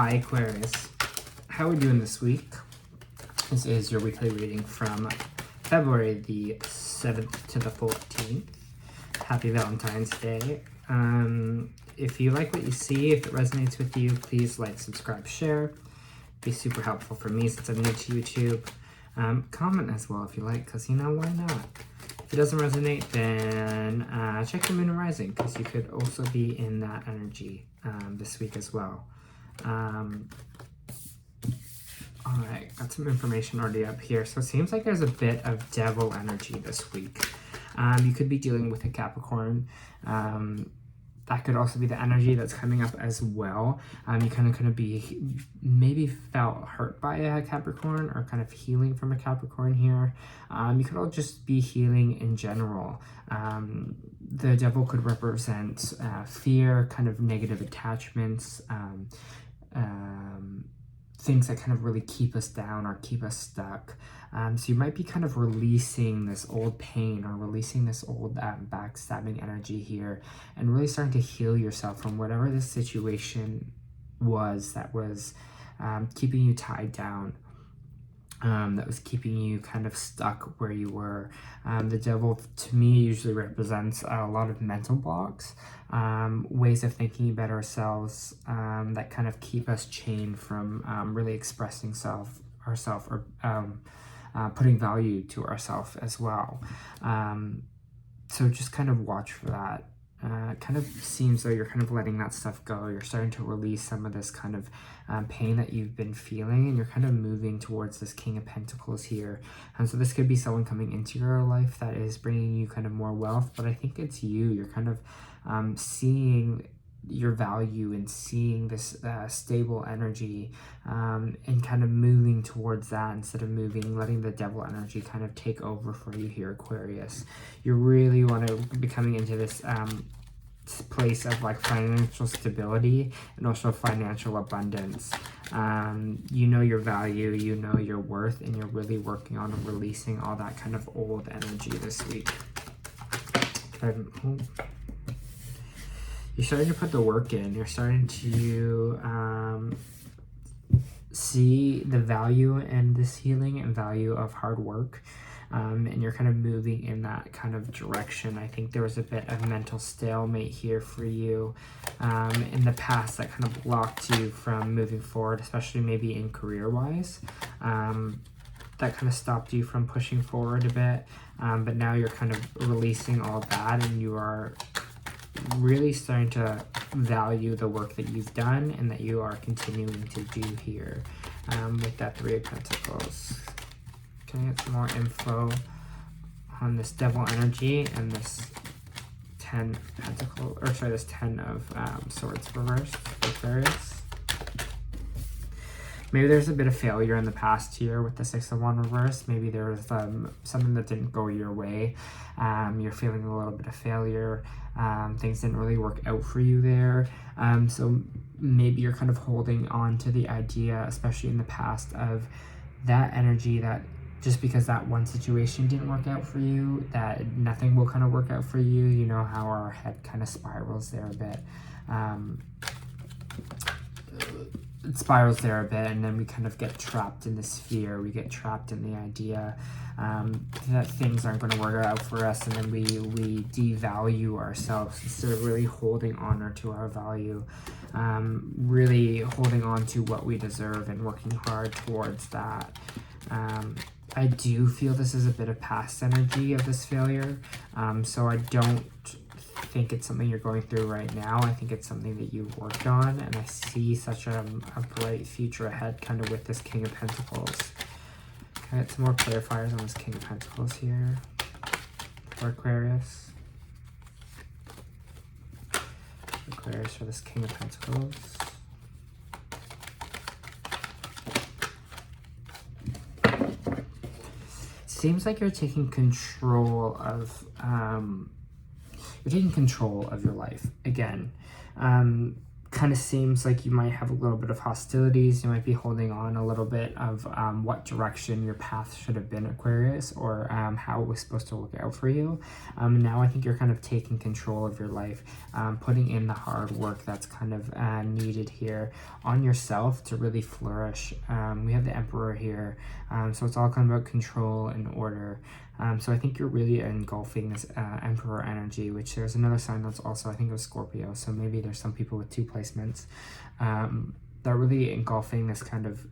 Hi Aquarius, how are we doing this week? This is your weekly reading from February the 7th to the 14th. Happy Valentine's Day. If you like what you see, if it resonates with you, please like, subscribe, share. Be super helpful for me since I'm new to YouTube. Comment as well if you like, because you know, why not? If it doesn't resonate, then check your moon and rising, because you could also be in that energy this week as well. Alright, got some information already up here. So it seems like there's a bit of devil energy this week. You could be dealing with a Capricorn. That could also be the energy that's coming up as well. You kind of be maybe felt hurt by a Capricorn or kind of healing from a Capricorn here. You could all just be healing in general. The devil could represent fear, kind of negative attachments, things that kind of really keep us down or keep us stuck. So you might be kind of releasing this old pain or releasing this old backstabbing energy here and really starting to heal yourself from whatever this situation was that was keeping you tied down, that was keeping you kind of stuck where you were. The devil, to me, usually represents a lot of mental blocks, ways of thinking about ourselves that kind of keep us chained from really expressing ourselves or putting value to ourselves as well. So just kind of watch for that. It kind of seems though you're kind of letting that stuff go. You're starting to release some of this kind of pain that you've been feeling, and you're kind of moving towards this King of Pentacles here. And so this could be someone coming into your life that is bringing you kind of more wealth, but I think it's you. You're kind of seeing your value and seeing this stable energy and kind of moving towards that instead of letting the devil energy kind of take over for you here, Aquarius. You really want to be coming into this place of like financial stability and also financial abundance. You know your value, you know your worth, and you're really working on releasing all that kind of old energy this week. You're starting to put the work in. You're starting to see the value in this healing and value of hard work. And you're kind of moving in that kind of direction. I think there was a bit of mental stalemate here for you in the past that kind of blocked you from moving forward, especially maybe in career-wise. That kind of stopped you from pushing forward a bit. But now you're kind of releasing all that, and you are really starting to value the work that you've done and that you are continuing to do here with that Three of Pentacles. Can I get some more info on this devil energy and this 10 Pentacles, or sorry, this 10 of Swords reversed, Aquarius? Maybe there's a bit of failure in the past here with the 6 of Wands reverse. Maybe there was something that didn't go your way. You're feeling a little bit of failure. Things didn't really work out for you there. So maybe you're kind of holding on to the idea, especially in the past, of that energy that just because that one situation didn't work out for you, that nothing will kind of work out for you. You know how our head kind of spirals there a bit. It spirals there a bit, and then we kind of get trapped in this fear. We get trapped in the idea that things aren't going to work out for us, and then we devalue ourselves instead of really holding honor to our value, really holding on to what we deserve and working hard towards that. I do feel this is a bit of past energy of this failure, so I don't think it's something you're going through right now. I think it's something that you've worked on, and I see such a bright future ahead kind of with this King of Pentacles. Can I get some more clarifiers on this King of Pentacles here for Aquarius? Aquarius for this King of Pentacles. Seems like you're taking control of your life again. kind of seems like you might have a little bit of hostilities. You might be holding on a little bit of what direction your path should have been, Aquarius, or how it was supposed to work out for you. Now I think you're kind of taking control of your life, putting in the hard work that's kind of needed here on yourself to really flourish. We have the Emperor here, so it's all kind of about control and order. So I think you're really engulfing this Emperor energy, which there's another sign that's also, I think it was Scorpio, so maybe there's some people with 2 placements that are really engulfing this kind of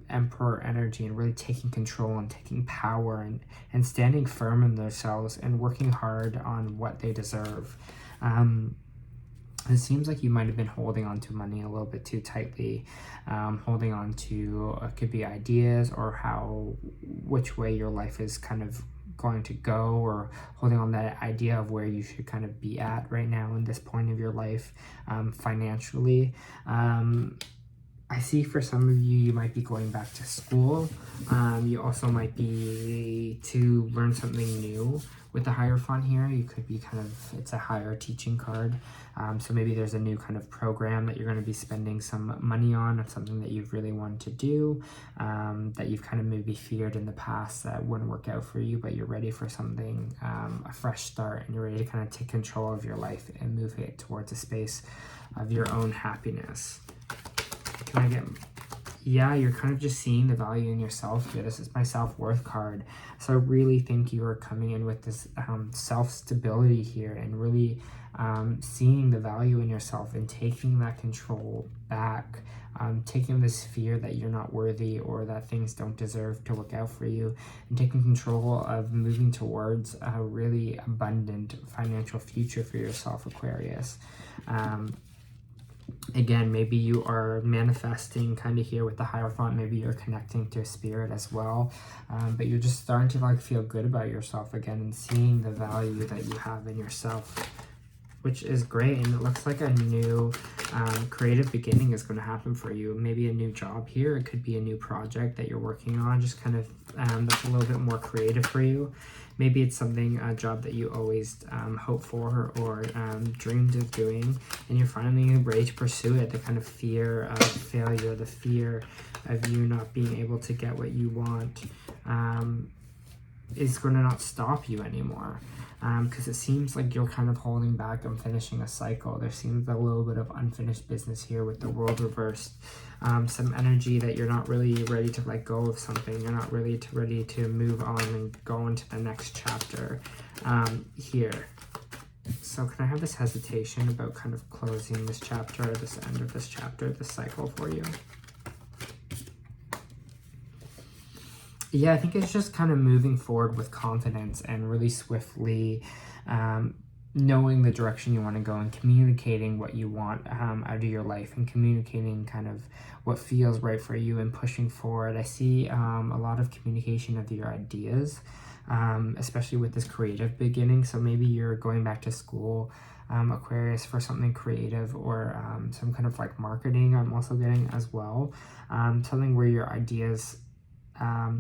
Emperor energy and really taking control and taking power and standing firm in themselves and working hard on what they deserve. It seems like you might have been holding on to money a little bit too tightly, holding on to could be ideas or which way your life is kind of going to go, or holding on that idea of where you should kind of be at right now in this point of your life financially. I see for some of you, you might be going back to school. You also might be to learn something new with the Hierophant here. You could be kind of, it's a higher teaching card. So maybe there's a new kind of program that you're going to be spending some money on, of something that you've really wanted to do, that you've kind of maybe feared in the past that wouldn't work out for you, but you're ready for something, a fresh start, and you're ready to kind of take control of your life and move it towards a space of your own happiness. Can I get... Yeah, you're kind of just seeing the value in yourself here. This is my self-worth card. So I really think you are coming in with this self-stability here and really seeing the value in yourself and taking that control back, taking this fear that you're not worthy or that things don't deserve to work out for you, and taking control of moving towards a really abundant financial future for yourself, Aquarius. Again, maybe you are manifesting kind of here with the Hierophant. Maybe you're connecting to a spirit as well, but you're just starting to like feel good about yourself again and seeing the value that you have in yourself, which is great. And it looks like a new creative beginning is going to happen for you. Maybe a new job here. It could be a new project that you're working on, just kind of that's a little bit more creative for you. Maybe it's something, a job that you always hoped for or dreamed of doing, and you're finally ready to pursue it. The kind of fear of failure, the fear of you not being able to get what you want is going to not stop you anymore. Because it seems like you're kind of holding back on finishing a cycle. There seems a little bit of unfinished business here with the World reversed. Some energy that you're not really ready to let go of something. You're not really ready to move on and go into the next chapter here. So can I have this hesitation about kind of closing this chapter, this end of this chapter, this cycle for you? Yeah, I think it's just kind of moving forward with confidence and really swiftly knowing the direction you want to go and communicating what you want out of your life and communicating kind of what feels right for you and pushing forward. I see a lot of communication of your ideas, especially with this creative beginning. So maybe you're going back to school, Aquarius, for something creative or some kind of like marketing I'm also getting as well. Something where your ideas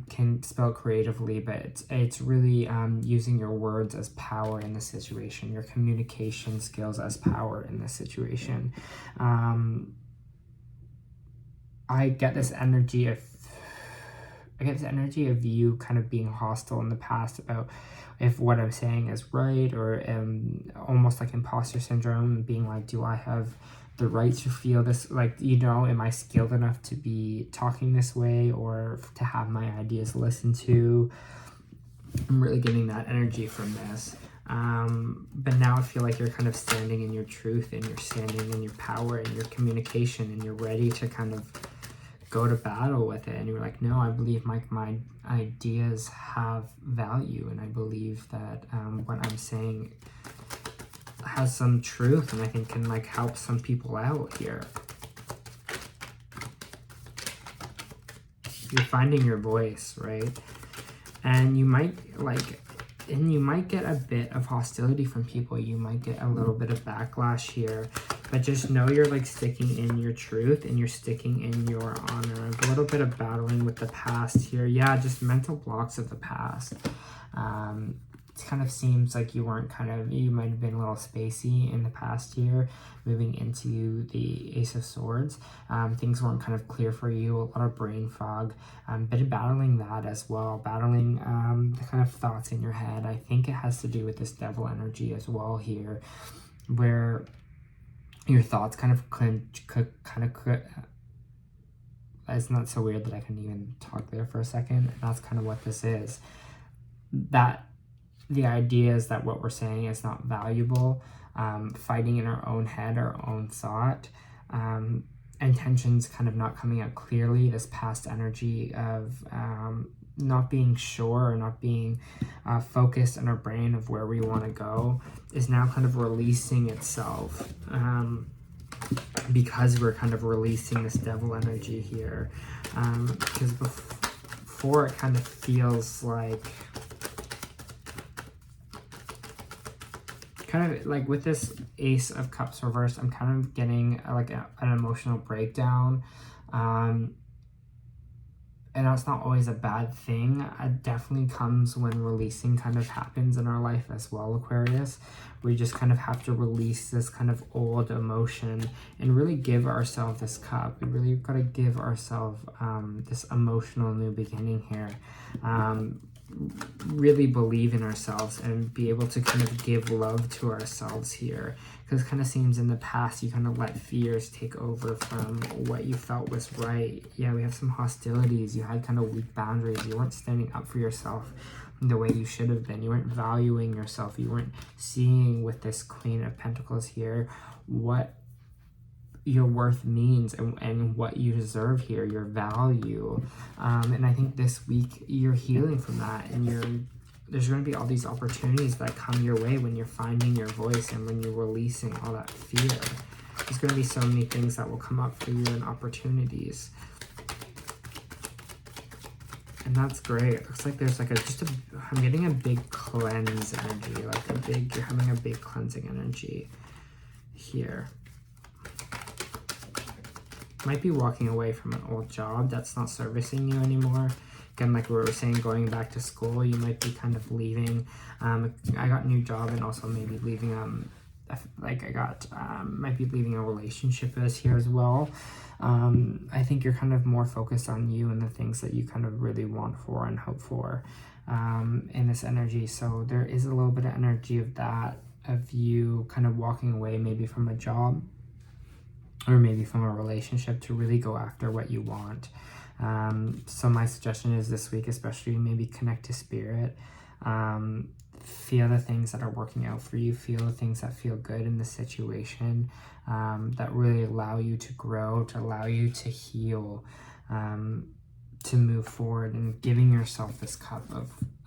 can spell creatively, but it's really using your words as power in the situation, your communication skills as power in this situation. I get this energy of you kind of being hostile in the past about if what I'm saying is right, or almost like imposter syndrome, being like, do I have the right to feel this, like, you know, am I skilled enough to be talking this way or to have my ideas listened to? I'm really getting that energy from this. But now I feel like you're kind of standing in your truth and you're standing in your power and your communication, and you're ready to kind of go to battle with it. And you're like, no, I believe my ideas have value, and I believe that what I'm saying has some truth, and I think can like help some people out here. You're finding your voice, right? And you might get a bit of hostility from people. You might get a little bit of backlash here, but just know you're like sticking in your truth and you're sticking in your honor. A little bit of battling with the past here. Yeah, just mental blocks of the past. kind of seems like you might have been a little spacey in the past year, moving into the Ace of Swords. Things weren't kind of clear for you, a lot of brain fog, bit of battling that as well, battling the kind of thoughts in your head. I think it has to do with this devil energy as well here, where your thoughts it's not so weird that I can even talk there for a second. And that's kind of what this is. That the idea is that what we're saying is not valuable. Fighting in our own head, our own thought, intentions kind of not coming out clearly. This past energy of not being sure or not being focused in our brain of where we want to go is now kind of releasing itself. Because we're kind of releasing this devil energy here. Because before it kind of feels like, kind of like with this Ace of Cups reversed, I'm kind of getting like an emotional breakdown. And that's not always a bad thing. It definitely comes when releasing kind of happens in our life as well, Aquarius. We just kind of have to release this kind of old emotion and really give ourselves this cup. We really got to give ourselves this emotional new beginning here. Really believe in ourselves and be able to kind of give love to ourselves here, because it kind of seems in the past you kind of let fears take over from what you felt was right. Yeah, we have some hostilities. You had kind of weak boundaries. You weren't standing up for yourself the way you should have been. You weren't valuing yourself. You weren't seeing with this Queen of Pentacles here what your worth means and what you deserve here, your value. And I think this week you're healing from that, and there's going to be all these opportunities that come your way when you're finding your voice and when you're releasing all that fear. There's going to be so many things that will come up for you and opportunities. And that's great. It looks like there's like I'm getting a big cleanse energy, like you're having a big cleansing energy here. Might be walking away from an old job that's not servicing you anymore. Again, like we were saying, going back to school, you might be kind of leaving. I got a new job, and also maybe leaving, might be leaving a relationship as here as well. I think you're kind of more focused on you and the things that you kind of really want for and hope for in this energy. So there is a little bit of energy of that, of you kind of walking away maybe from a job, or maybe from a relationship, to really go after what you want. So my suggestion is this week, especially, maybe connect to spirit. Feel the things that are working out for you. Feel the things that feel good in the situation, that really allow you to grow, to allow you to heal, to move forward, and giving yourself this cup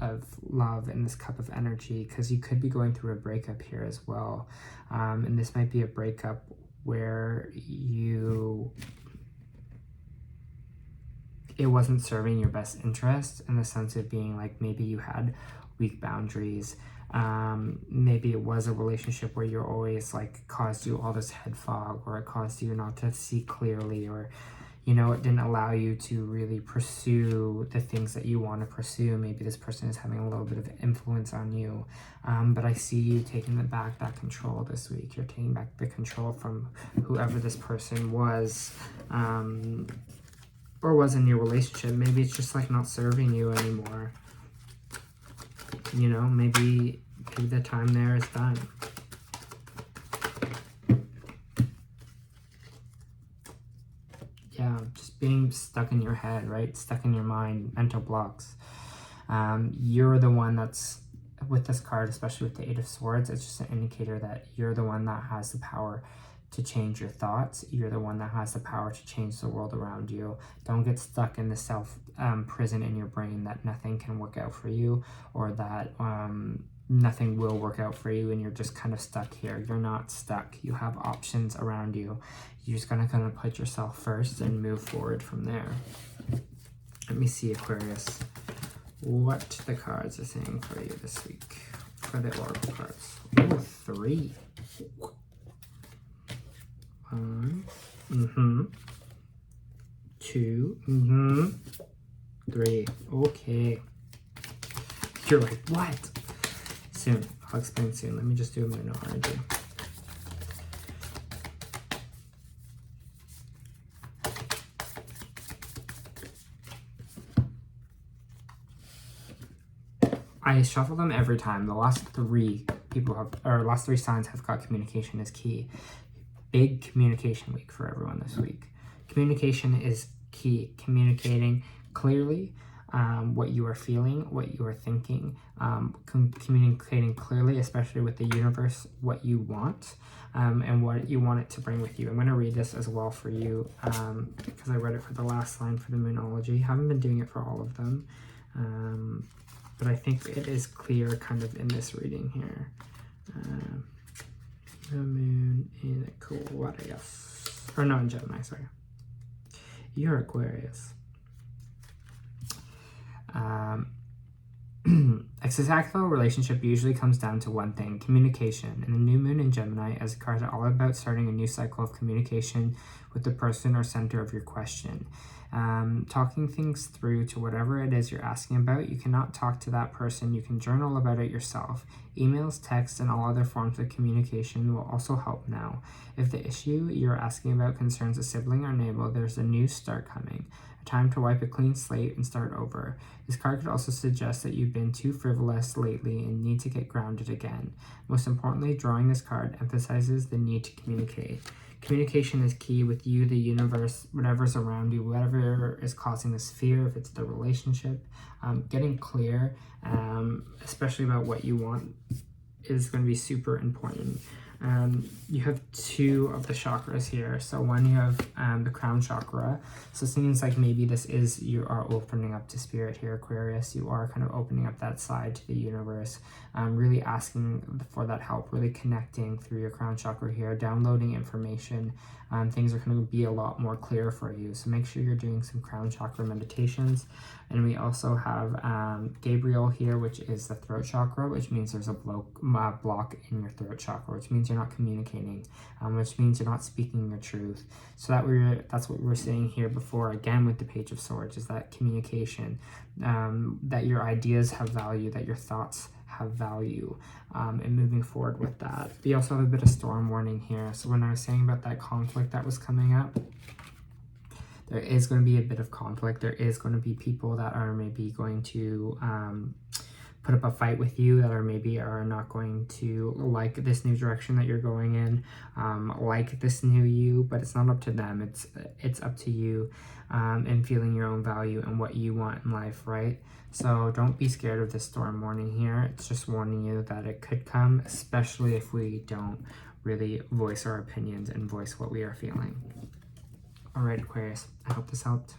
of love and this cup of energy, because you could be going through a breakup here as well. And this might be a breakup where it wasn't serving your best interest, in the sense of being like, maybe you had weak boundaries. Maybe it was a relationship where you're always like, caused you all this head fog, or it caused you not to see clearly, or it didn't allow you to really pursue the things that you want to pursue. Maybe this person is having a little bit of influence on you. But I see you taking back that control this week. You're taking back the control from whoever this person was, or was in your relationship. Maybe it's just like not serving you anymore. Maybe the time there is done. Yeah, just being stuck in your head, right? Stuck in your mind, mental blocks. You're the one that's, with this card, especially with the Eight of Swords, it's just an indicator that you're the one that has the power to change your thoughts. You're the one that has the power to change the world around you. Don't get stuck in the self prison in your brain that nothing can work out for you, or that nothing will work out for you, and you're just kind of stuck here. You're not stuck. You have options around you. You're just gonna kind of put yourself first and move forward from there. Let me see, Aquarius, what the cards are saying for you this week for the Oracle cards. Ooh, 3. 1, 2, 3. Okay. You're like, what? soon. I'll explain soon. Let me just do a moon energy. I shuffle them every time. The last three signs have got communication is key. Big communication week for everyone this week. Communication is key. Communicating clearly what you are feeling, what you are thinking, communicating clearly, especially with the universe, what you want, and what you want it to bring with you. I'm going to read this as well for you because I read it for the last line for the Moonology. Haven't been doing it for all of them, but I think it is clear kind of in this reading here. The moon in Aquarius. Or no, in Gemini, sorry. You're Aquarius. A successful relationship usually comes down to one thing: communication. And the new moon in Gemini, as a card, are all about starting a new cycle of communication with the person or center of your question. Talking things through to whatever it is you're asking about. You cannot talk to that person. You can journal about it yourself. Emails, texts, and all other forms of communication will also help now. If the issue you're asking about concerns a sibling or neighbor, there's a new start coming. Time to wipe a clean slate and start over. This card could also suggest that you've been too frivolous lately and need to get grounded again. Most importantly, drawing this card emphasizes the need to communicate. Communication is key with you, the universe, whatever's around you, whatever is causing this fear, if it's the relationship. Getting clear, especially about what you want, is going to be super important. You have two of the chakras here. So one, you have the crown chakra. So it seems like maybe you are opening up to spirit here, Aquarius. You are kind of opening up that side to the universe, really asking for that help, really connecting through your crown chakra here, downloading information. Things are going to be a lot more clear for you. So make sure you're doing some crown chakra meditations. And we also have Gabriel here, which is the throat chakra, which means there's a block in your throat chakra, which means you're not communicating, which means you're not speaking your truth. So that's what we were saying here before, again, with the Page of Swords, is that communication, that your ideas have value, that your thoughts have value, and moving forward with that. We also have a bit of storm warning here. So when I was saying about that conflict that was coming up, there is going to be a bit of conflict. There is going to be people that are maybe going to put up a fight with you, that are not going to like this new direction that you're going in, like this new you, but it's not up to them. It's up to you, and feeling your own value and what you want in life, right? So don't be scared of this storm warning here. It's just warning you that it could come, especially if we don't really voice our opinions and voice what we are feeling. All right, Aquarius, I hope this helped.